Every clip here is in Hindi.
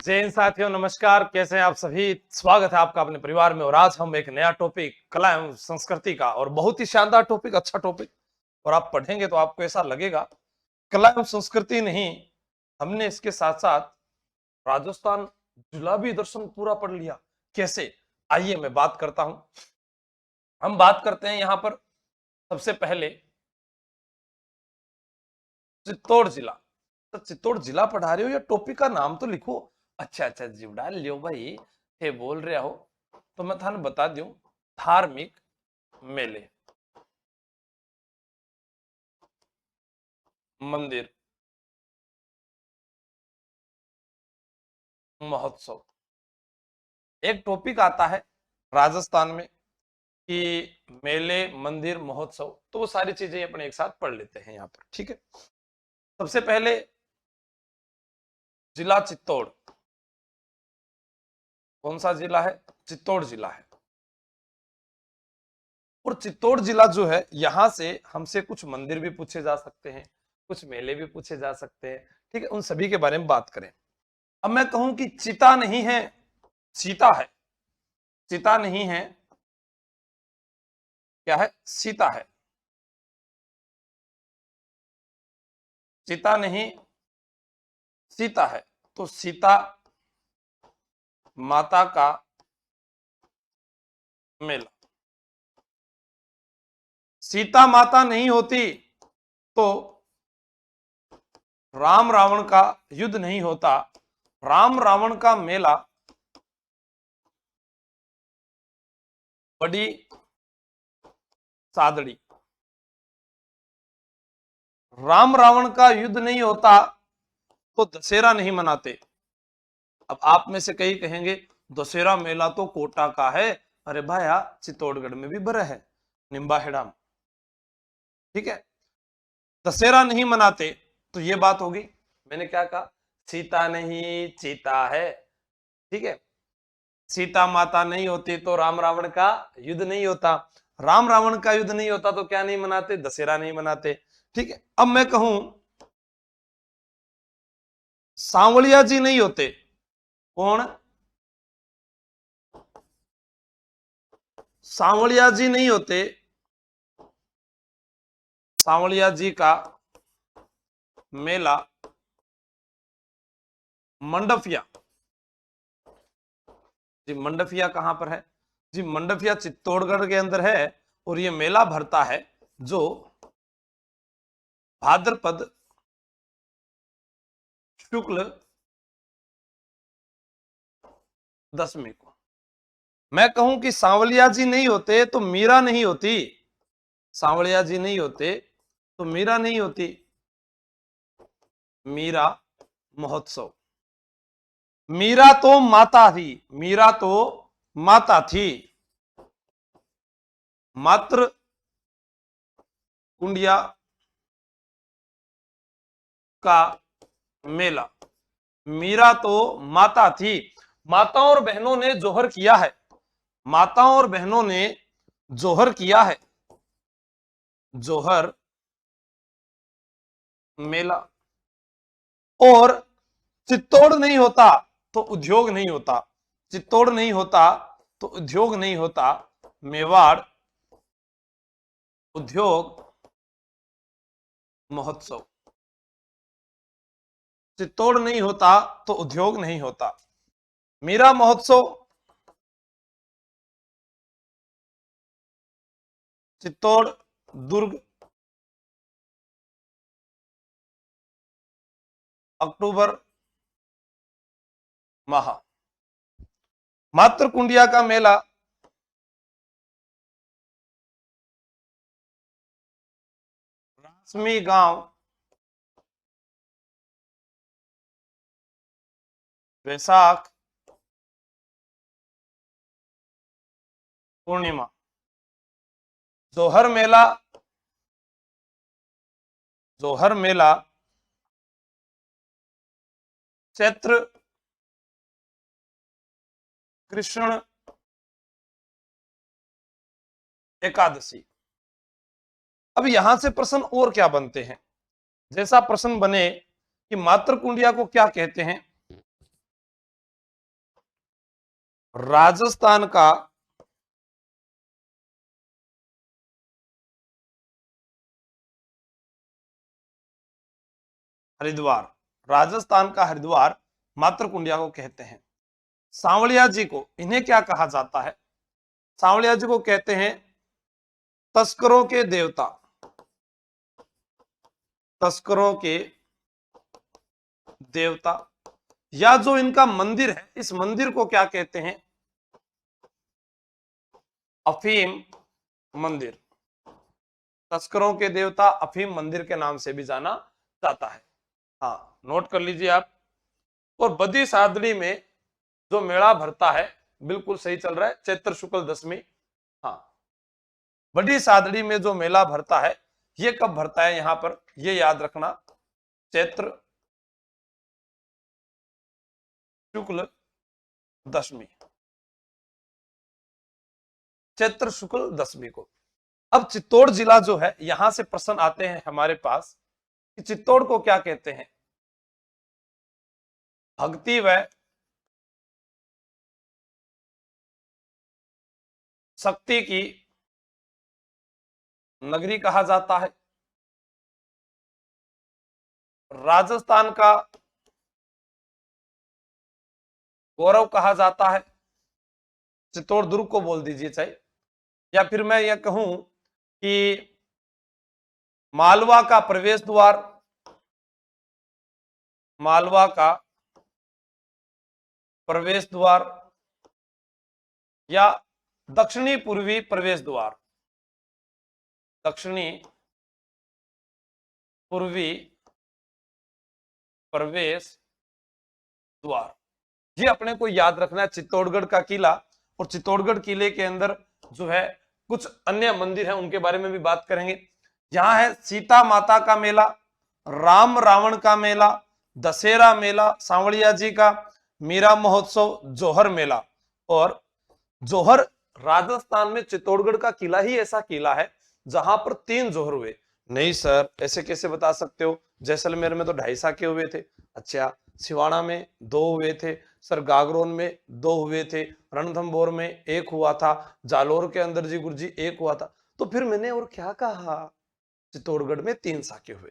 जय हिंद साथियों, नमस्कार। कैसे हैं आप सभी? स्वागत है आपका अपने परिवार में। और आज हम एक नया टॉपिक कला एवं संस्कृति का, और बहुत ही शानदार टॉपिक, अच्छा टॉपिक। और आप पढ़ेंगे तो आपको ऐसा लगेगा कला एवं संस्कृति नहीं, हमने इसके साथ साथ राजस्थान जुलाबी दर्शन पूरा पढ़ लिया। कैसे? आइए मैं बात करता हूं। हम बात करते हैं यहां पर सबसे पहले चित्तौड़ जिला। तो चित्तौड़ जिला पढ़ा रहे हो या टॉपिक का नाम तो लिखो। अच्छा अच्छा जिवड़ा लियो भाई, थे बोल रहे हो तो मैं थाने बता दूं। धार्मिक मेले, मंदिर, महोत्सव। एक टॉपिक आता है राजस्थान में कि मेले, मंदिर, महोत्सव, तो वो सारी चीजें अपने एक साथ पढ़ लेते हैं यहाँ पर। ठीक है, सबसे पहले जिला चित्तौड़। कौन सा जिला है? चित्तौड़ जिला है। और चित्तौड़ जिला जो है, यहां से हमसे कुछ मंदिर भी पूछे जा सकते हैं, कुछ मेले भी पूछे जा सकते हैं। ठीक है, उन सभी के बारे में बात करें। अब मैं कहूं कि चिता नहीं है, सीता है। चिता नहीं है, क्या है? सीता है। चिता नहीं, सीता है। तो सीता माता का मेला। सीता माता नहीं होती तो राम रावण का युद्ध नहीं होता। राम रावण का मेला बड़ी सादड़ी। राम रावण का युद्ध नहीं होता तो दशहरा नहीं मनाते। अब आप में से कई कहेंगे दशहरा मेला तो कोटा का है। अरे भाया, चित्तौड़गढ़ में भी बड़ा है, निम्बाहेड़ा में। ठीक है, दशहरा नहीं मनाते तो ये बात होगी। मैंने क्या कहा? सीता नहीं, चीता है। ठीक है, सीता माता नहीं होती तो राम रावण का युद्ध नहीं होता। राम रावण का युद्ध नहीं होता तो क्या नहीं मनाते? दशहरा नहीं मनाते। ठीक है, अब मैं कहूं सांवलिया जी नहीं होते। कौन? सांवलिया जी नहीं होते। सांवलिया जी का मेला मंडफिया। जी, मंडफिया कहां पर है? जी, मंडफिया चित्तौड़गढ़ के अंदर है। और ये मेला भरता है जो भाद्रपद शुक्ल दशमी को। मैं कहूं कि सांवलिया जी नहीं होते तो मीरा नहीं होती। सांवलिया जी नहीं होते तो मीरा नहीं होती। मीरा महोत्सव। मीरा तो माता थी। मीरा तो माता थी। मात्र कुंडिया का मेला। मीरा तो माता थी। माताओं और बहनों ने जोहर किया है। माताओं और बहनों ने जोहर किया है। जोहर मेला। और चित्तौड़ नहीं होता तो उद्योग नहीं होता। चित्तौड़ नहीं होता तो उद्योग नहीं होता। मेवाड़ उद्योग महोत्सव। चित्तौड़ नहीं होता तो उद्योग नहीं होता। मीरा महोत्सव चित्तौड़, दुर्ग, अक्टूबर माह। मात्र कुंडिया का मेला रासमी गांव, वैशाख पूर्णिमा। जोहर मेला, जोहर मेला चैत्र कृष्ण एकादशी। अब यहां से प्रश्न और क्या बनते हैं? जैसा प्रश्न बने कि मात्र कुंडिया को क्या कहते हैं, राजस्थान का हरिद्वार, राजस्थान का हरिद्वार मातृकुंडिया को कहते हैं। सांवलिया जी को, इन्हें क्या कहा जाता है? सांवलिया जी को कहते हैं तस्करों के देवता, तस्करों के देवता। या जो इनका मंदिर है, इस मंदिर को क्या कहते हैं? अफीम मंदिर। तस्करों के देवता अफीम मंदिर के नाम से भी जाना जाता है। हाँ, नोट कर लीजिए आप। और बदी सादड़ी में जो मेला भरता है, बिल्कुल सही चल रहा है, चैत्र शुक्ल दशमी। हाँ, बड़ी सादड़ी में जो मेला भरता है, ये कब भरता है यहां पर, ये याद रखना, चैत्र शुक्ल दशमी, चैत्र शुक्ल दशमी को। अब चित्तौड़ जिला जो है, यहां से प्रश्न आते हैं हमारे पास कि चित्तौड़ को क्या कहते हैं? भक्ति व शक्ति की नगरी कहा जाता है। राजस्थान का गौरव कहा जाता है। चित्तौड़ दुर्ग को बोल दीजिए चाहे, या फिर मैं यह कहूं कि मालवा का प्रवेश द्वार, मालवा का प्रवेश द्वार, या दक्षिणी पूर्वी प्रवेश द्वार, दक्षिणी पूर्वी प्रवेश द्वार। ये अपने को याद रखना है, चित्तौड़गढ़ का किला। और चित्तौड़गढ़ किले के अंदर जो है कुछ अन्य मंदिर हैं, उनके बारे में भी बात करेंगे। यहां है सीता माता का मेला, राम रावण का मेला, दशहरा मेला सांवलिया जी का, मीरा महोत्सव, जोहर मेला। और जोहर राजस्थान में चित्तौड़गढ़ का किला ही ऐसा किला है जहां पर 3 जोहर हुए। नहीं सर, ऐसे कैसे बता सकते हो? जैसलमेर में तो 2.5 साके हुए थे। अच्छा, सिवाना में 2 हुए थे सर, गागरोन में 2 हुए थे, रणथंभौर में 1 हुआ था, जालोर के अंदर जी गुरुजी 1 हुआ था। तो फिर मैंने और क्या कहा? चित्तौड़गढ़ में 3 साके हुए।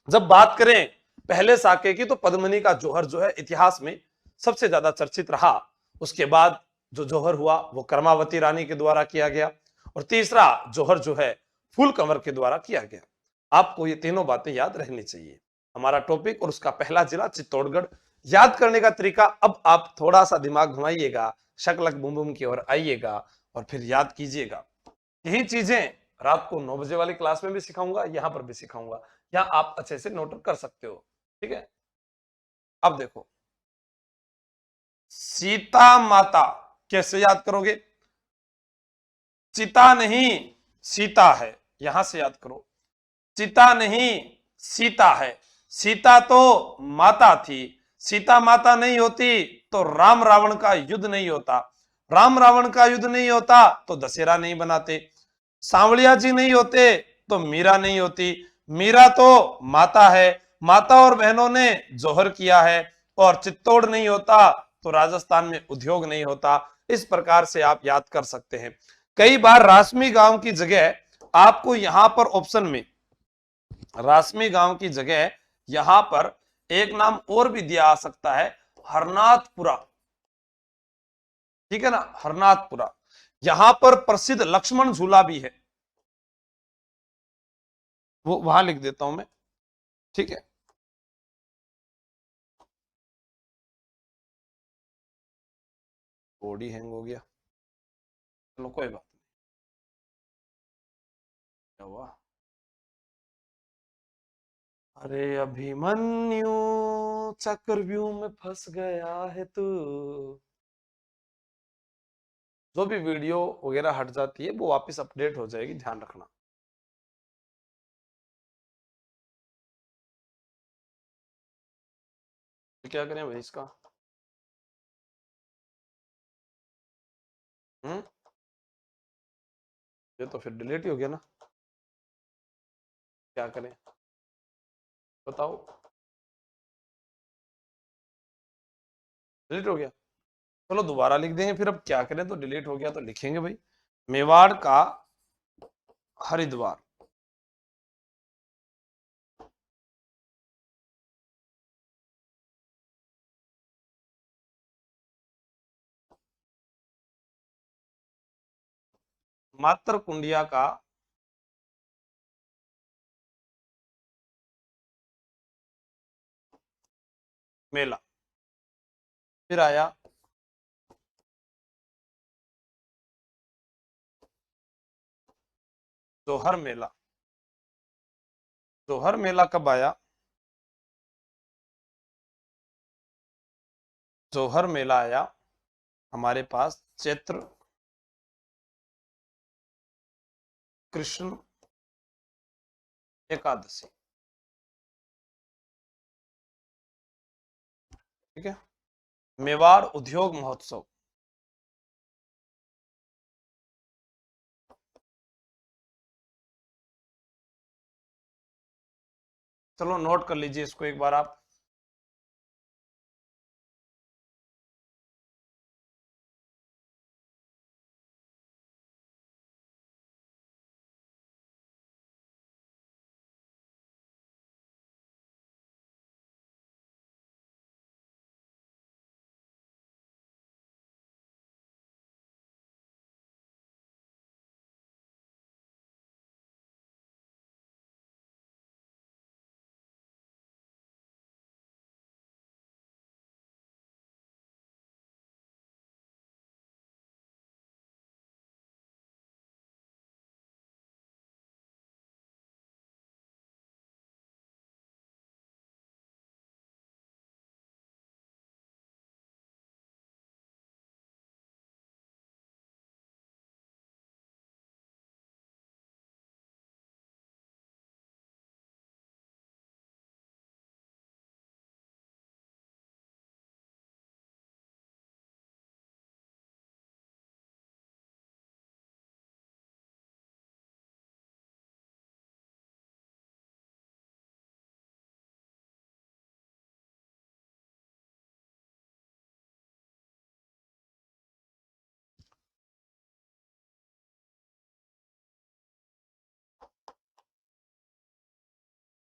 जब बात करें पहले साके की, तो पद्मनी का जोहर जो है इतिहास में सबसे ज्यादा चर्चित रहा। उसके बाद जो जोहर हुआ वो कर्मावती रानी के द्वारा किया गया, और तीसरा जोहर जो है फूल कंवर के द्वारा किया गया। आपको ये तीनों बातें याद रहनी चाहिए। हमारा टॉपिक और उसका पहला जिला चित्तौड़गढ़। याद करने का तरीका, अब आप थोड़ा सा दिमाग घुमाइएगा, शकलक बुम बुम की ओर आइएगा और फिर याद कीजिएगा। यही चीजें रात को 9 बजे वाली क्लास में भी सिखाऊंगा, यहां पर भी सिखाऊंगा, या आप अच्छे से नोट कर सकते हो। ठीक है, अब देखो, सीता माता कैसे याद करोगे? चिता नहीं सीता है, यहां से याद करो। चिता नहीं सीता है, सीता तो माता थी, सीता माता नहीं होती तो राम रावण का युद्ध नहीं होता, राम रावण का युद्ध नहीं होता तो दशहरा नहीं बनाते, सांवलिया जी नहीं होते तो मीरा नहीं होती, मीरा तो माता है, माता और बहनों ने जोहर किया है, और चित्तौड़ नहीं होता तो राजस्थान में उद्योग नहीं होता। इस प्रकार से आप याद कर सकते हैं। कई बार रासमी गांव की जगह आपको यहां पर ऑप्शन में, रासमी गांव की जगह यहां पर एक नाम और भी दिया आ सकता है, हरनाथपुरा। ठीक है ना, हरनाथपुरा। यहां पर प्रसिद्ध लक्ष्मण झूला भी है, वो वहां लिख देता हूं मैं। ठीक है, बॉडी हैंग हो गया, चलो कोई बात नहीं। क्या हुआ? अरे अभिमन्यु, चक्रव्यूह में फंस गया है तू। जो भी वीडियो वगैरह हट जाती है वो वापस अपडेट हो जाएगी, ध्यान रखना। तो क्या करें भाई इसका? हम्म, ये तो फिर डिलीट ही हो गया ना, क्या करें बताओ? डिलीट हो गया। चलो दोबारा लिख देंगे, फिर अब क्या करें, तो डिलीट हो गया तो लिखेंगे भाई। मेवाड़ का हरिद्वार। मातर कुंडिया का मेला। फिर आया जोहर मेला। जोहर मेला कब आया? जोहर मेला आया हमारे पास चैत्र कृष्ण एकादशी। ठीक है। मेवाड़ उद्योग महोत्सव। चलो नोट कर लीजिए इसको एक बार आप।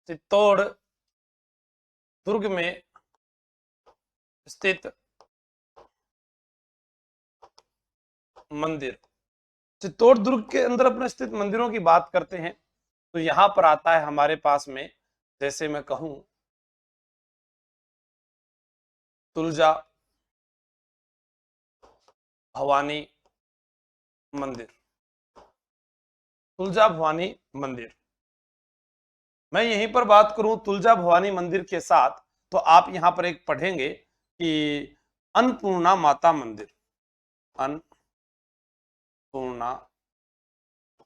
चित्तौड़ दुर्ग में स्थित मंदिर। चित्तौड़ दुर्ग के अंदर अपने स्थित मंदिरों की बात करते हैं तो यहां पर आता है हमारे पास में, जैसे मैं कहूं, तुलजा भवानी मंदिर। तुलजा भवानी मंदिर, मैं यहीं पर बात करूं तुलजा भवानी मंदिर के साथ, तो आप यहां पर एक पढ़ेंगे कि अन्नपूर्णा माता मंदिर। अन्नपूर्णा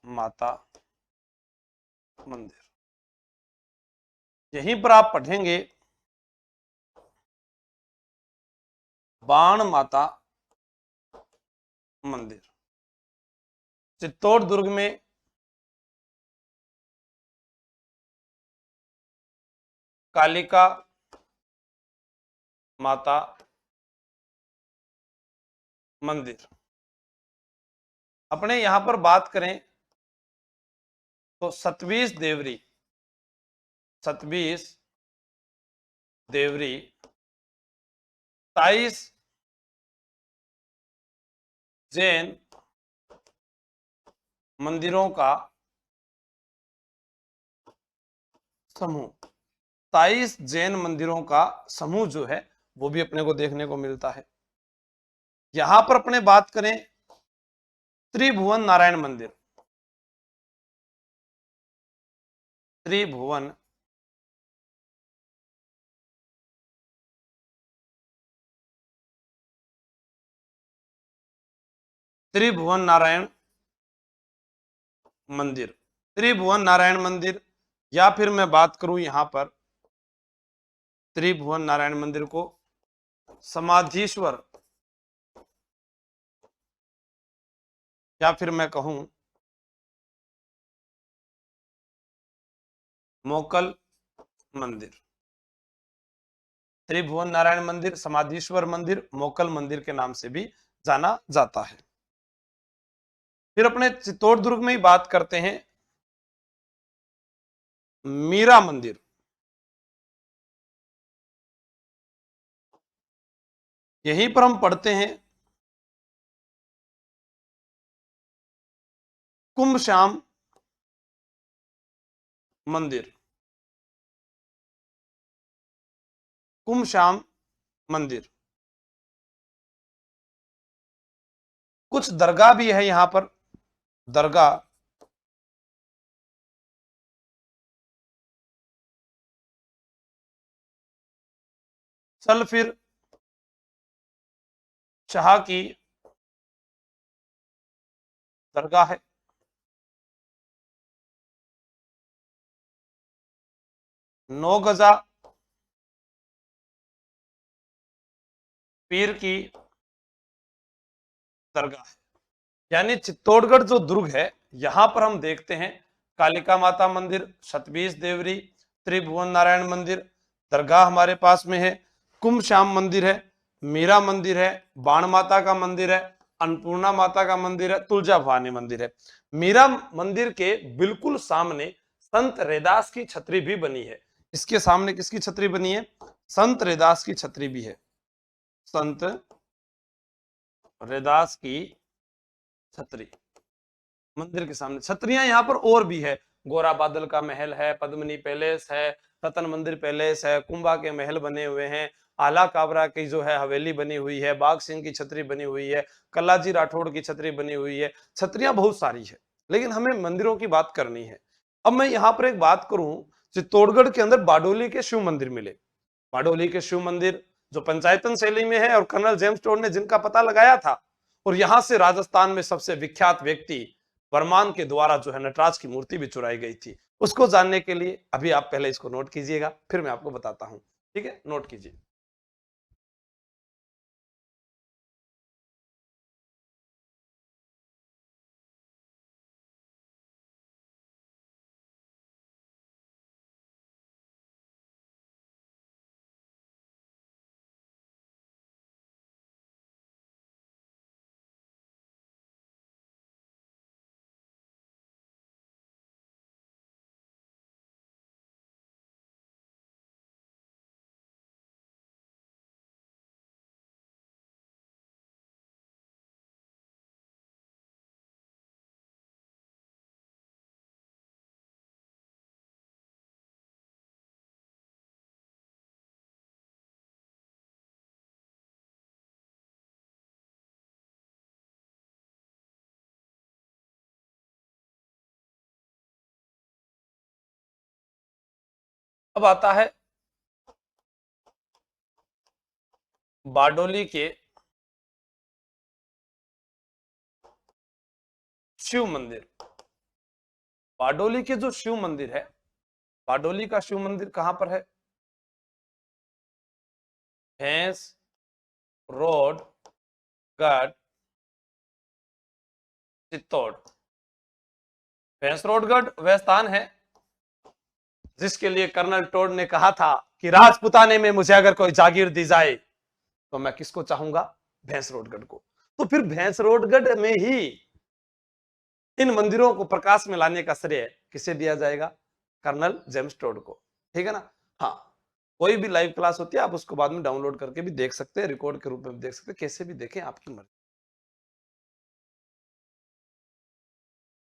माता मंदिर, यहीं पर आप पढ़ेंगे बाण माता मंदिर। चित्तौड़ दुर्ग में कालिका माता मंदिर। अपने यहां पर बात करें तो सतवीस देवरी, सतवीस देवरी 27 जैन मंदिरों का समूह। 27 जैन मंदिरों का समूह जो है वो भी अपने को देखने को मिलता है। यहां पर अपने बात करें त्रिभुवन नारायण मंदिर। त्रिभुवन त्रिभुवन नारायण मंदिर। त्रिभुवन नारायण मंदिर, या फिर मैं बात करूं यहां पर त्रिभुवन नारायण मंदिर को समाधीश्वर, या फिर मैं कहूं मोकल मंदिर। त्रिभुवन नारायण मंदिर, समाधीश्वर मंदिर, मोकल मंदिर के नाम से भी जाना जाता है। फिर अपने चित्तौड़ दुर्ग में ही बात करते हैं मीरा मंदिर। यहीं पर हम पढ़ते हैं कुंभ श्याम मंदिर। कुंभ श्याम मंदिर, कुछ दरगाह भी है यहां पर, दरगाह। चल फिर शाह की दरगाह है। नौ गजा पीर की दरगाह है। यानी चित्तौड़गढ़ जो दुर्ग है, यहां पर हम देखते हैं कालिका माता मंदिर, सतबीज देवरी, त्रिभुवन नारायण मंदिर, दरगाह हमारे पास में है, कुंभ श्याम मंदिर है, मीरा मंदिर है, बाण माता का मंदिर है, अन्नपूर्णा माता का मंदिर है, तुलजा भवानी मंदिर है। मीरा मंदिर के बिल्कुल सामने संत रैदास की छतरी भी बनी है। इसके सामने किसकी छतरी बनी है? संत रैदास की छतरी भी है। संत रैदास की छतरी मंदिर के सामने। छतरियां यहां पर और भी है, गोरा बादल का महल है, पद्मनी पैलेस है, रतन मंदिर पैलेस है, कुंभा के महल बने हुए हैं, आला काबरा की जो है हवेली बनी हुई है, बाग सिंह की छतरी बनी हुई है, कल्लाजी राठौड़ की छतरी बनी हुई है। छतरियां बहुत सारी है, लेकिन हमें मंदिरों की बात करनी है। अब मैं यहां पर एक बात करूं, चित्तौड़गढ़ के अंदर बारडोली के शिव मंदिर मिले। बारडोली के शिव मंदिर जो पंचायतन शैली में है, और कर्नल जेम्स टोड ने जिनका पता लगाया था, और यहां से राजस्थान में सबसे विख्यात व्यक्ति वर्मान के द्वारा जो है नटराज की मूर्ति भी चुराई गई थी। उसको जानने के लिए अभी आप पहले इसको नोट कीजिएगा, फिर मैं आपको बताता हूं। ठीक है, नोट कीजिए। अब आता है बारडोली के शिव मंदिर। बारडोली के जो शिव मंदिर है, बारडोली का शिव मंदिर कहां पर है? भैंस रोड गढ़ चित्तौड़। भैंस रोडगढ़ वह स्थान है जिसके लिए कर्नल टोड ने कहा था कि राजपुताने में मुझे अगर कोई जागीर दी जाए तो मैं किसको चाहूंगा? भैंस रोडगढ़ को। तो फिर भैंस रोडगढ़ में ही इन मंदिरों को प्रकाश में लाने का श्रेय किसे दिया जाएगा? कर्नल जेम्स टोड को। ठीक है ना? हाँ, कोई भी लाइव क्लास होती है आप उसको बाद में डाउनलोड करके भी देख सकते हैं, रिकॉर्ड के रूप में देख सकते हैं, कैसे भी देखें, आपकी मर्जी।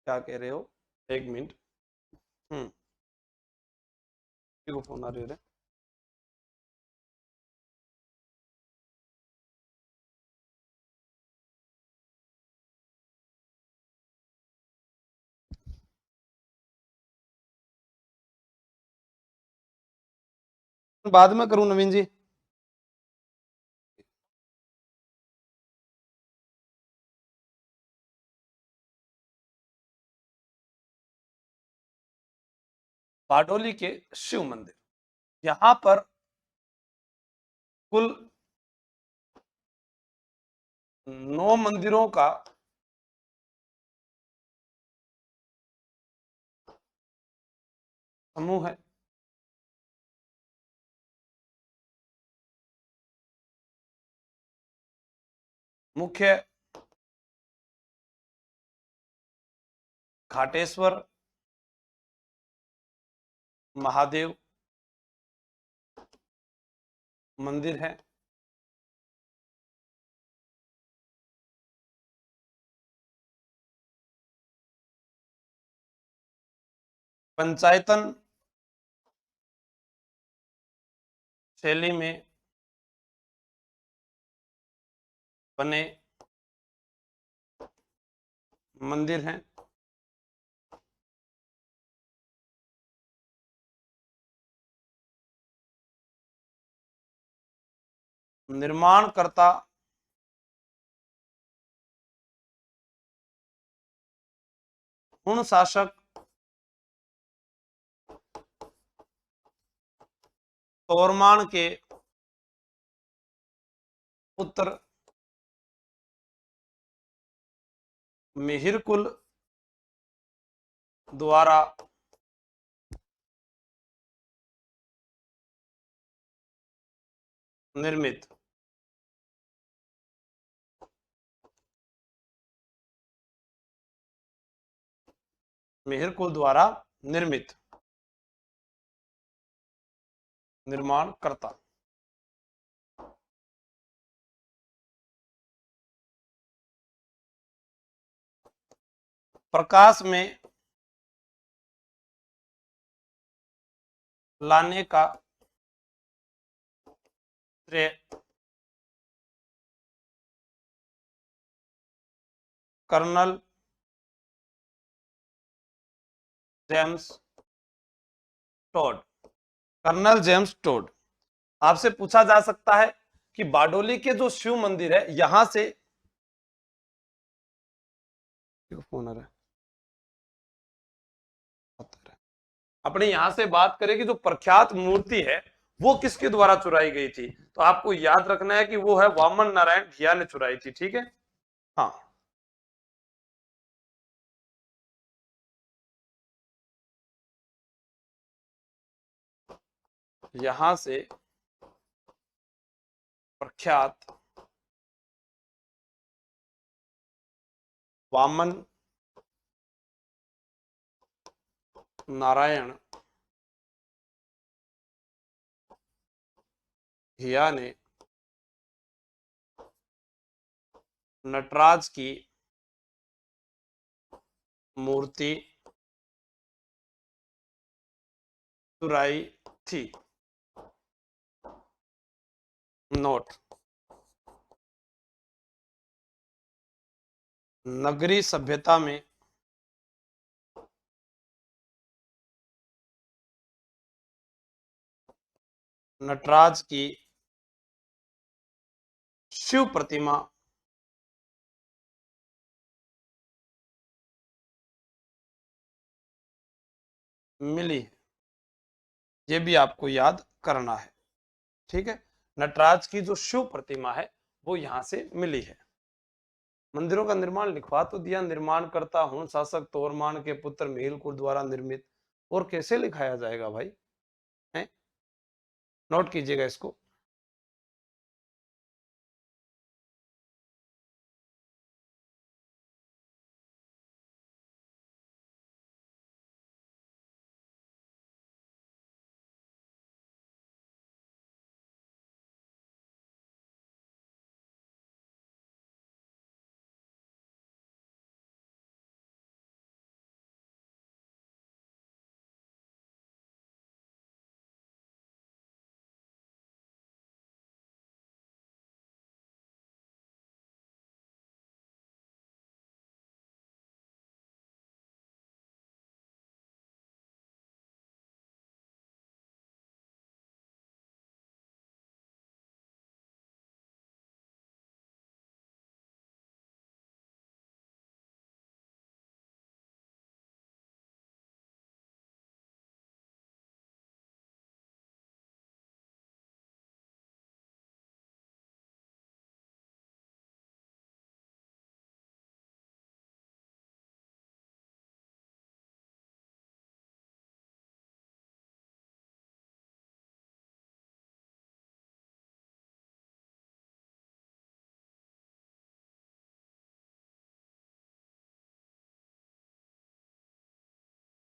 क्या कह रहे हो? एक मिनट। हम्म, को फोन आ रही है। बाद में करूं नवीन जी? बारडोली के शिव मंदिर, यहां पर कुल 9 मंदिरों का समूह है। मुख्य घाटेश्वर महादेव मंदिर है। पंचायतन शैली में बने मंदिर हैं। निर्माणकर्ता हुण शासक तोरमान के पुत्र मिहिरकुल द्वारा निर्मित। मिहिरकुल द्वारा निर्मित। निर्माणकर्ता प्रकाश में लाने का श्रेय colonel James Tod. Colonel James Tod. आपसे पूछा जा सकता है कि बारडोली के जो शिव मंदिर है यहां से फोन आ रहा है, अपने यहां से बात करें कि जो प्रख्यात मूर्ति है वो किसके द्वारा चुराई गई थी, तो आपको याद रखना है कि वो है वामन नारायण घिया ने चुराई थी। ठीक है। हाँ, यहां से प्रख्यात वामन नारायण घिया ने नटराज की मूर्ति चुराई थी। नोट। नगरी सभ्यता में नटराज की शिव प्रतिमा मिली है, ये भी आपको याद करना है। ठीक है। नटराज की जो शिव प्रतिमा है वो यहां से मिली है। मंदिरों का निर्माण लिखवा तो दिया, निर्माणकर्ता हुण शासक तोरमान के पुत्र मिहिरकुल द्वारा निर्मित, और कैसे लिखाया जाएगा भाई, है? नोट कीजिएगा इसको।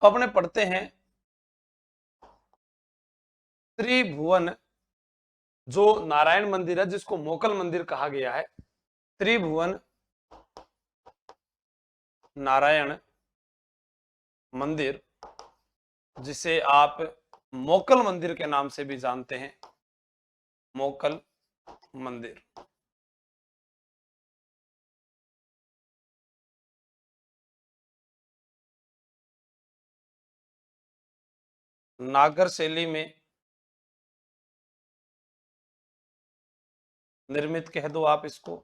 अपने पढ़ते हैं त्रिभुवन, जो नारायण मंदिर है जिसको मोकल मंदिर कहा गया है, त्रिभुवन नारायण मंदिर, जिसे आप मोकल मंदिर के नाम से भी जानते हैं, मोकल मंदिर। नागर शैली में निर्मित कह दो आप इसको,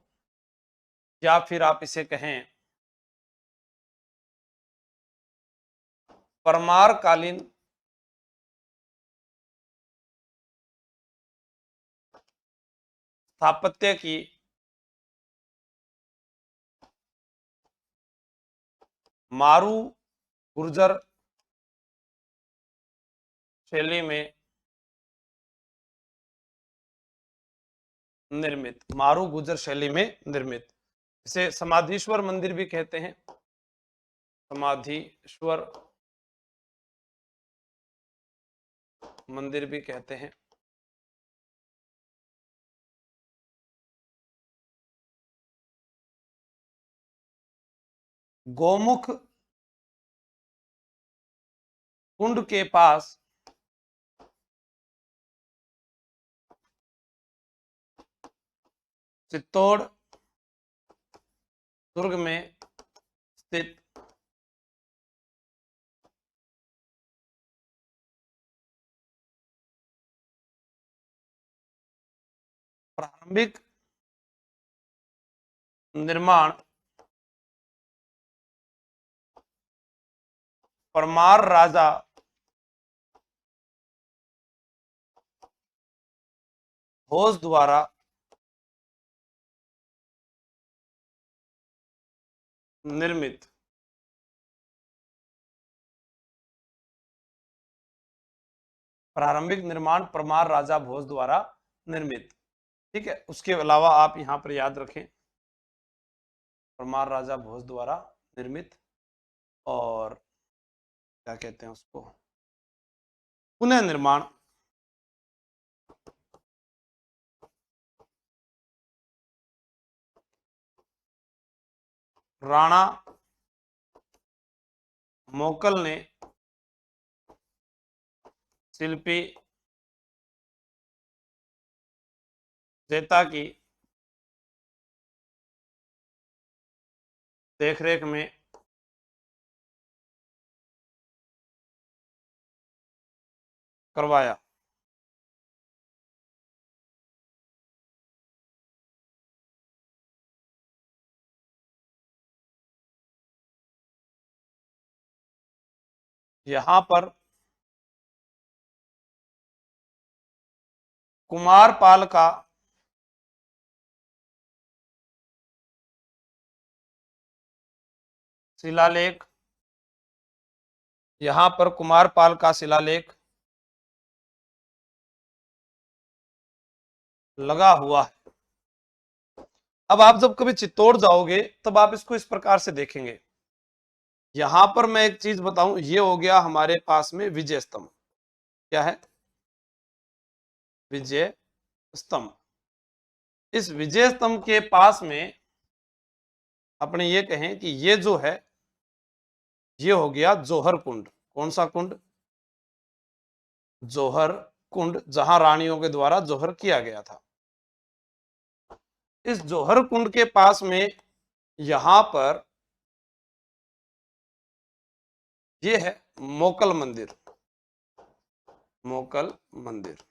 या फिर आप इसे कहें परमार कालीन स्थापत्य की मारू गुर्जर शैली में निर्मित, मारू गुर्जर शैली में निर्मित। इसे समाधीश्वर मंदिर भी कहते हैं, समाधीश्वर मंदिर भी कहते हैं। गोमुख कुंड के पास चित्तौड़ दुर्ग में स्थित प्रारंभिक निर्माण परमार राजा भोज द्वारा निर्मित। प्रारंभिक निर्माण परमार राजा भोज द्वारा निर्मित। ठीक है, उसके अलावा आप यहां पर याद रखें परमार राजा भोज द्वारा निर्मित, और क्या कहते हैं उसको, पुनः निर्माण राणा मोकल ने शिल्पी जेता की देखरेख में करवाया। यहां पर कुमारपाल का शिलालेख, यहां पर कुमारपाल का शिलालेख लगा हुआ है। अब आप जब कभी चित्तौड़ जाओगे तब आप इसको इस प्रकार से देखेंगे। यहां पर मैं एक चीज बताऊं, ये हो गया हमारे पास में विजय स्तंभ। क्या है? विजय स्तंभ। इस विजय स्तंभ के पास में अपने ये कहें कि ये जो है ये हो गया जौहर कुंड। कौन सा कुंड? जौहर कुंड, जहां रानियों के द्वारा जौहर किया गया था। इस जौहर कुंड के पास में यहां पर ये है मोकल मंदिर, मोकल मंदिर।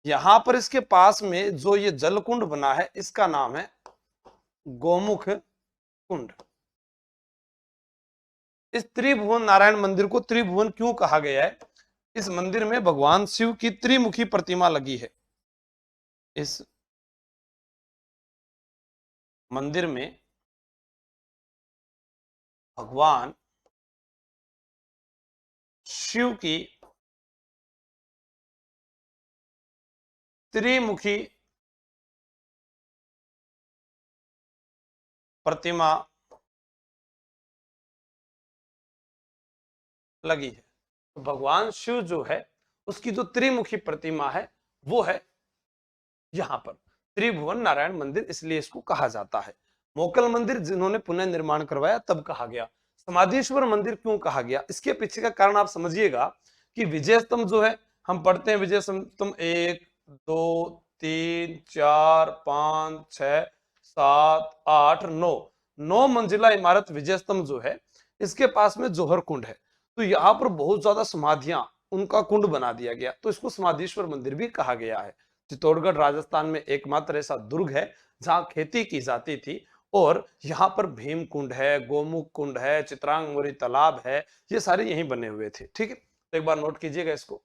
यहां पर इसके पास में जो ये जल कुंड बना है इसका नाम है गोमुख कुंड। इस त्रिभुवन नारायण मंदिर को त्रिभुवन क्यों कहा गया है? इस मंदिर में भगवान शिव की त्रिमुखी प्रतिमा लगी है। इस मंदिर में भगवान शिव की त्रिमुखी प्रतिमा लगी है। तो भगवान शिव जो है उसकी जो त्रिमुखी प्रतिमा है वो है यहाँ पर त्रिभुवन नारायण मंदिर, इसलिए इसको कहा जाता है। मोकल मंदिर जिन्होंने पुनः निर्माण करवाया तब कहा गया। समाधीश्वर मंदिर क्यों कहा गया, इसके पीछे का कारण आप समझिएगा कि विजय स्तंभ जो है, हम पढ़ते हैं विजय स्तंभ 1 2 3 4 5 6 7 8 9, 9 मंजिला इमारत विजय स्तंभ जो है, इसके पास में जौहर कुंड है। तो यहाँ पर बहुत ज्यादा समाधियां, उनका कुंड बना दिया गया, तो इसको समाधीश्वर मंदिर भी कहा गया है। चित्तौड़गढ़ राजस्थान में एकमात्र ऐसा दुर्ग है जहां खेती की जाती थी, और यहाँ पर भीम कुंड है, गोमुख कुंड है, चित्रांग मोरी तालाब है, ये सारे यहीं बने हुए थे। ठीक है, तो एक बार नोट कीजिएगा इसको।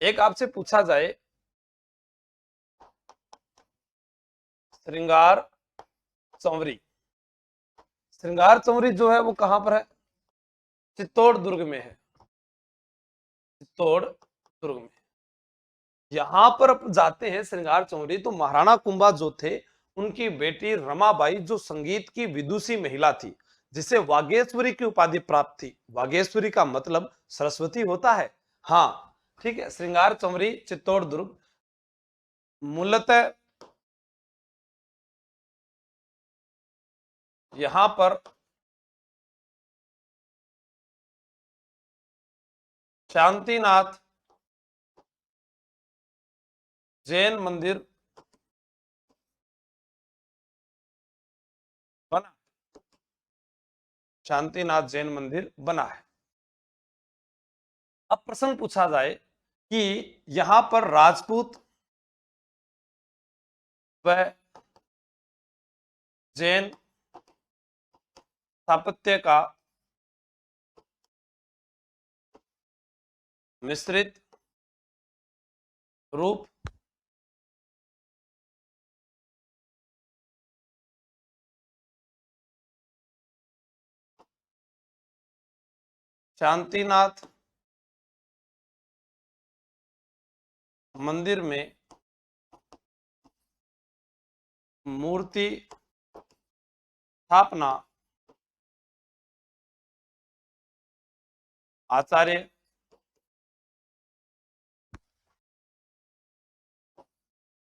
एक आपसे पूछा जाए श्रृंगार चौवरी, श्रृंगार चौवरी जो है वो कहां पर है, चित्तौड़ दुर्ग में है, चित्तौड़ दुर्ग में। यहां पर अपन जाते हैं श्रृंगार चौवरी, तो महाराणा कुंभा जो थे उनकी बेटी रमाबाई जो संगीत की विदुषी महिला थी, जिसे वागेश्वरी की उपाधि प्राप्त थी। वागेश्वरी का मतलब सरस्वती होता है। हाँ, ठीक है। श्रृंगार चौवरी चित्तौड़ दुर्ग मूलतः यहां पर शांतिनाथ जैन मंदिर बना, शांतिनाथ जैन मंदिर बना है। अब प्रश्न पूछा जाए कि यहां पर राजपूत व जैन स्थापत्य का मिश्रित रूप शांतिनाथ मंदिर में मूर्ति स्थापना आचार्य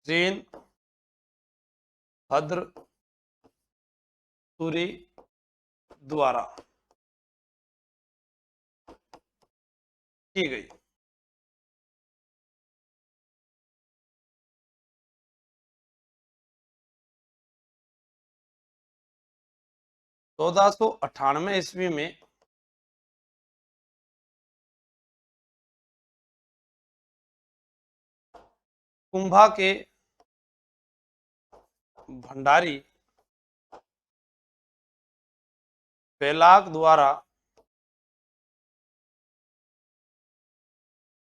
जैन भद्र सूरी द्वारा की गई। 1498 ईस्वी में कुंभा के भंडारी बेलाग द्वारा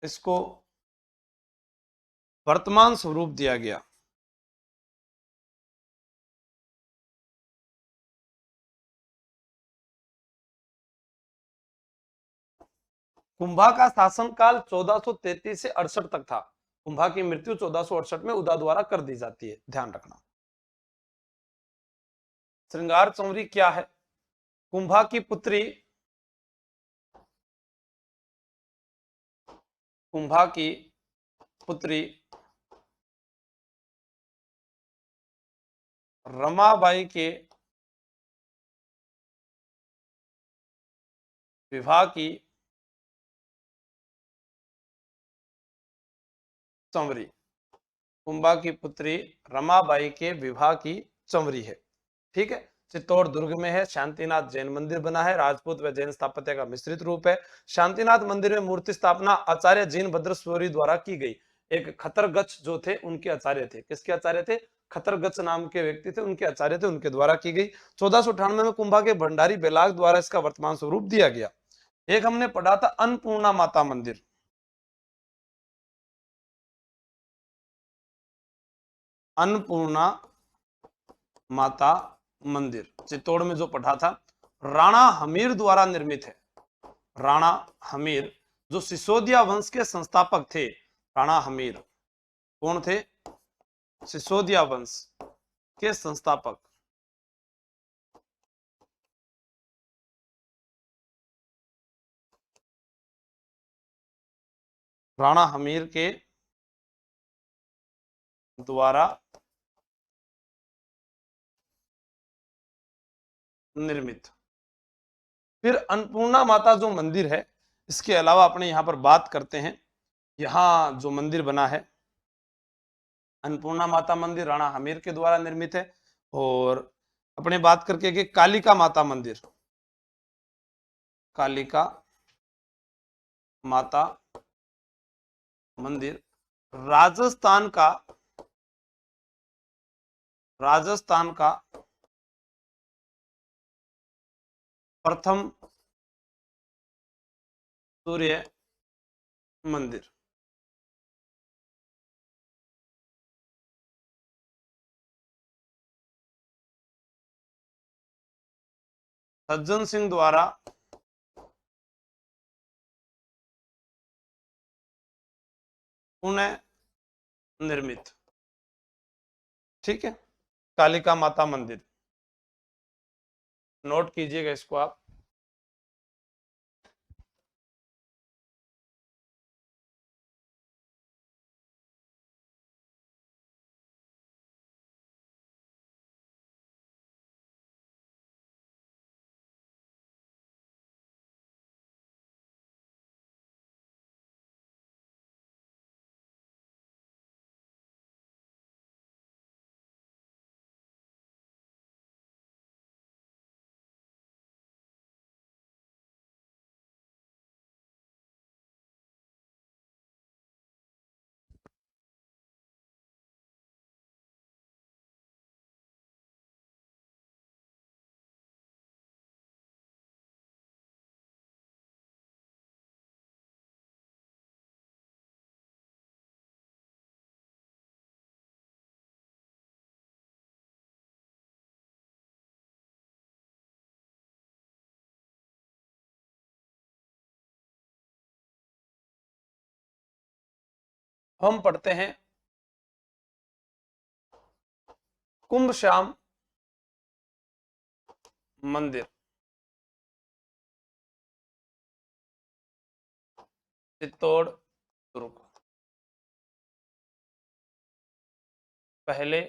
इसको वर्तमान स्वरूप दिया गया। कुंभा का शासनकाल 1433 से 68 तक था। कुंभा की मृत्यु 1468 में उदा द्वारा कर दी जाती है, ध्यान रखना। श्रृंगार चौरी क्या है? कुंभा की पुत्री, कुंभा की पुत्री रमाबाई के विवाह की चंवरी। कुंभा की पुत्री रमाबाई के विवाह की चंवरी है। ठीक है। चित्तौड़ दुर्ग में है। शांतिनाथ जैन मंदिर बना है। राजपूत व जैन स्थापत्य का मिश्रित रूप है। शांतिनाथ मंदिर में मूर्ति स्थापना आचार्य जीन भद्रस्वरी द्वारा की गई। एक खतरगच जो थे उनके आचार्य थे। किसके आचार्य थे? खतरगच नाम के व्यक्ति थे, उनके आचार्य थे, उनके द्वारा की गई। 1498 में कुंभा के भंडारी बेलाग द्वारा इसका वर्तमान स्वरूप दिया गया। एक हमने पढ़ा था अन्नपूर्णा माता मंदिर। अन्नपूर्णा माता मंदिर चित्तौड़ में जो पढ़ा था, राणा हमीर द्वारा निर्मित है। राणा हमीर जो सिसोदिया वंश के संस्थापक थे। राणा हमीर कौन थे? सिसोदिया वंश के संस्थापक। राणा हमीर के द्वारा निर्मित। फिर अन्नपूर्णा माता जो मंदिर है, इसके अलावा अपने यहां पर बात करते हैं। यहां जो मंदिर बना है अन्नपूर्णा माता मंदिर, राणा हमीर के द्वारा निर्मित है। और अपने बात करके कि कालिका माता मंदिर, कालिका माता मंदिर राजस्थान का, राजस्थान का प्रथम सूर्य मंदिर। सज्जन सिंह द्वारा पुनः निर्मित। ठीक है। कालिका माता मंदिर नोट कीजिएगा इसको आप। हम पढ़ते हैं कुंभ श्याम मंदिर चित्तौड़ दुर्ग। पहले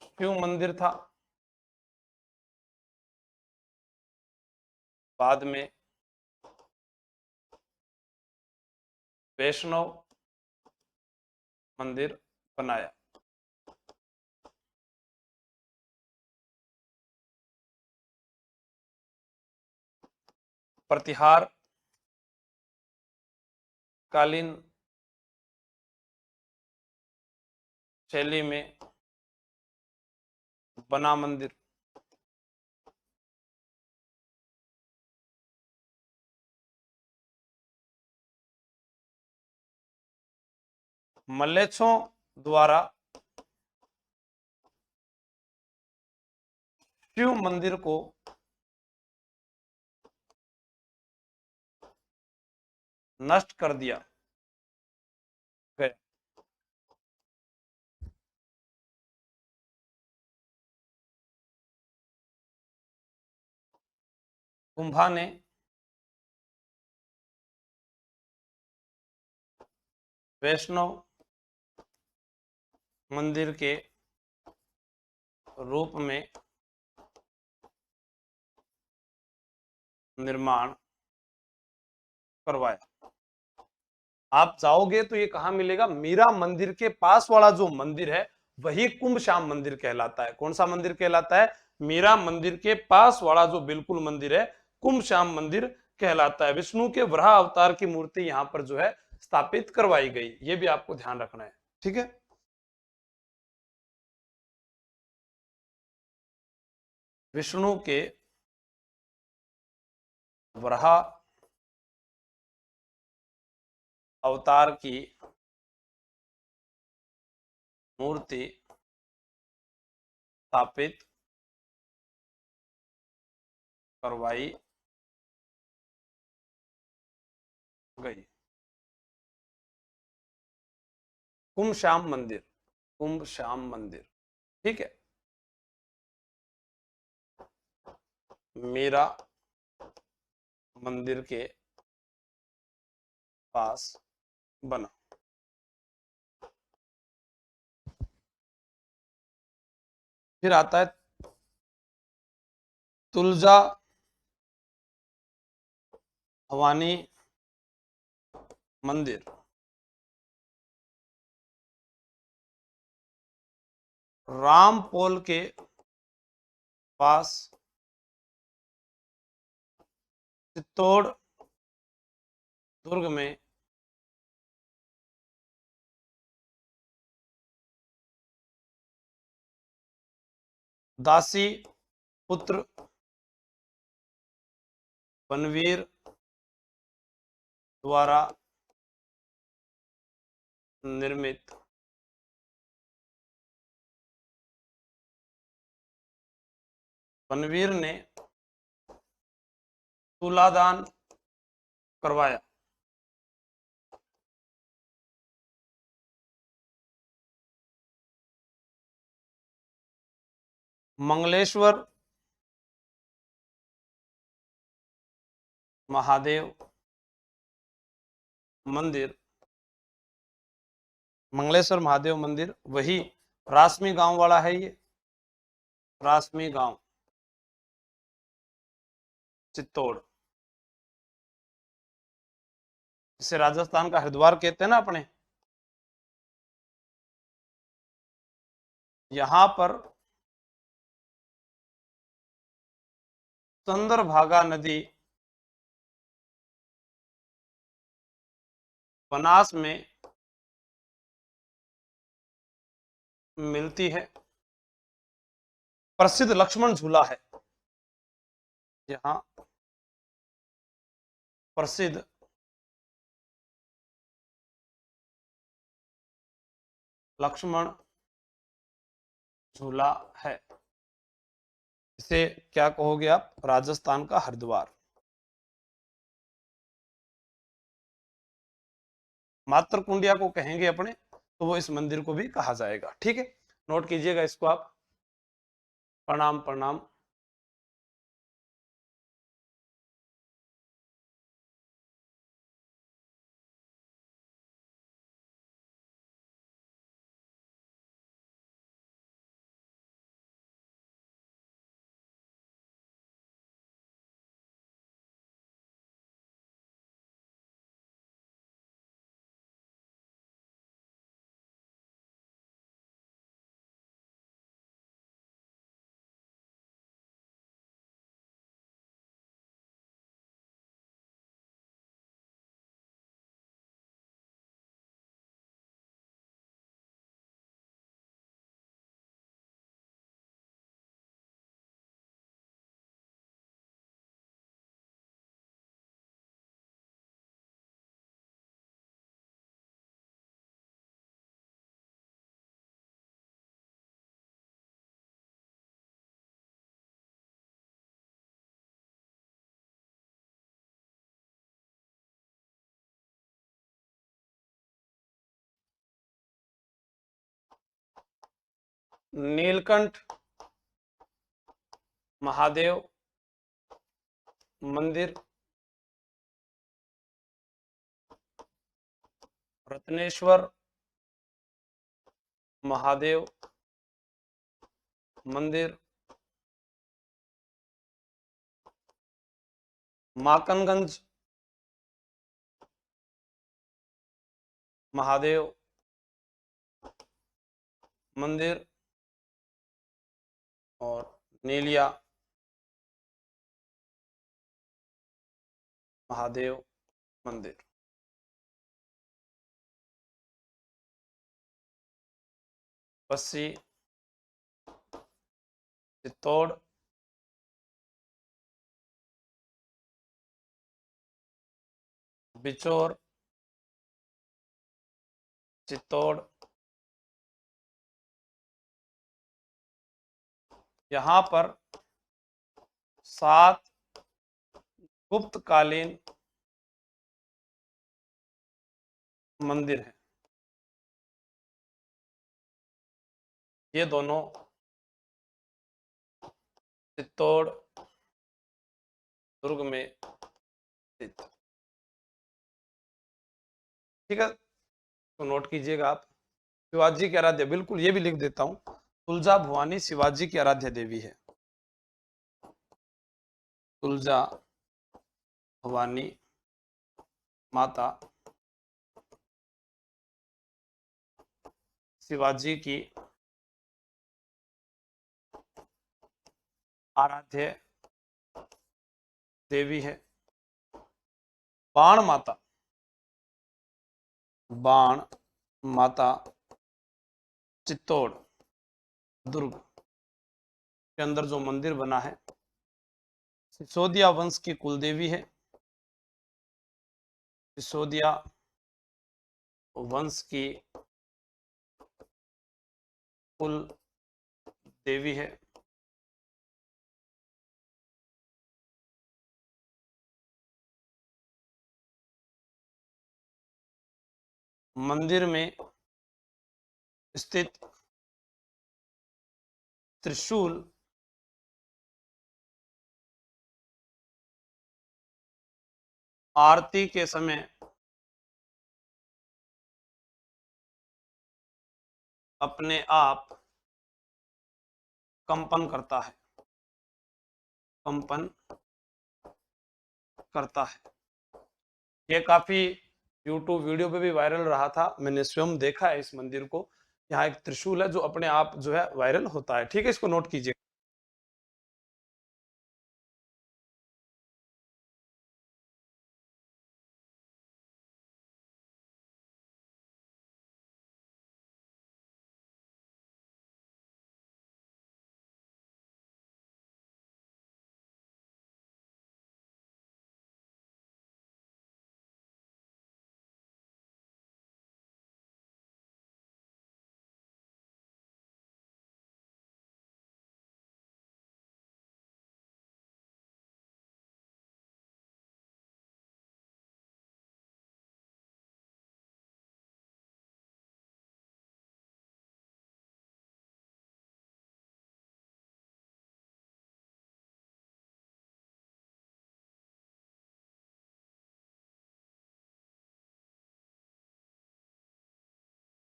शिव मंदिर था, बाद में वैष्णव मंदिर बनाया। प्रतिहार कालीन शैली में बना मंदिर। मलेच्छों द्वारा शिव मंदिर को नष्ट कर दिया गया। कुंभा ने वैष्णव मंदिर के रूप में निर्माण करवाया। आप जाओगे तो ये कहां मिलेगा, मीरा मंदिर के पास वाला जो मंदिर है वही कुंभ श्याम मंदिर कहलाता है। कौन सा मंदिर कहलाता है, मीरा मंदिर के पास वाला जो बिल्कुल मंदिर है कुंभ श्याम मंदिर कहलाता है। विष्णु के वराह अवतार की मूर्ति यहां पर जो है स्थापित करवाई गई, ये भी आपको ध्यान रखना है, ठीक है। विष्णु के वराह अवतार की मूर्ति स्थापित करवाई गई। कुंभ श्याम मंदिर, कुंभ श्याम मंदिर, ठीक है। मीरा मंदिर के पास बना। फिर आता है तुलजा भवानी मंदिर, रामपोल के पास चित्तौड़ दुर्ग में दासी पुत्र बनवीर द्वारा निर्मित बनवीर ने तुलादान करवाया। मंगलेश्वर महादेव मंदिर, मंगलेश्वर महादेव मंदिर वही रासमी गांव वाला है, ये रासमी गांव चित्तौड़, जिसे राजस्थान का हरिद्वार कहते हैं ना अपने। यहां पर चंद्रभागा नदी बनास में मिलती है। प्रसिद्ध लक्ष्मण झूला है यहाँ, प्रसिद्ध लक्ष्मण झूला है। इसे क्या कहोगे आप, राजस्थान का हरिद्वार। मात्र कुंडिया को कहेंगे अपने तो वो इस मंदिर को भी कहा जाएगा, ठीक है। नोट कीजिएगा इसको आप। प्रणाम प्रणाम। नीलकंठ महादेव मंदिर, रत्नेश्वर महादेव मंदिर, माकनगंज महादेव मंदिर और नीलिया महादेव मंदिर। बस्सी, चित्तौड़, बिचौर, चित्तौड़, यहाँ पर 7 गुप्तकालीन मंदिर हैं। ये दोनों चित्तौड़ दुर्ग में स्थित। ठीक है, तो नोट कीजिएगा आप। शिवाजी की आराध्य, बिल्कुल ये भी लिख देता हूं, तुलजा भवानी शिवाजी की आराध्य देवी है। तुलजा भवानी माता शिवाजी की आराध्य देवी है। बाण माता, बाण माता चित्तौड़ दुर्ग के अंदर जो मंदिर बना है, सिसोदिया वंश की कुलदेवी है। सिसोदिया वंश की कुल देवी है। मंदिर में स्थित त्रिशूल आरती के समय अपने आप कंपन करता है, कंपन करता है। ये काफी YouTube वीडियो पे भी वायरल रहा था, मैंने स्वयं देखा है इस मंदिर को। यहाँ एक त्रिशूल है जो अपने आप जो है वायरल होता है। ठीक है, इसको नोट कीजिए।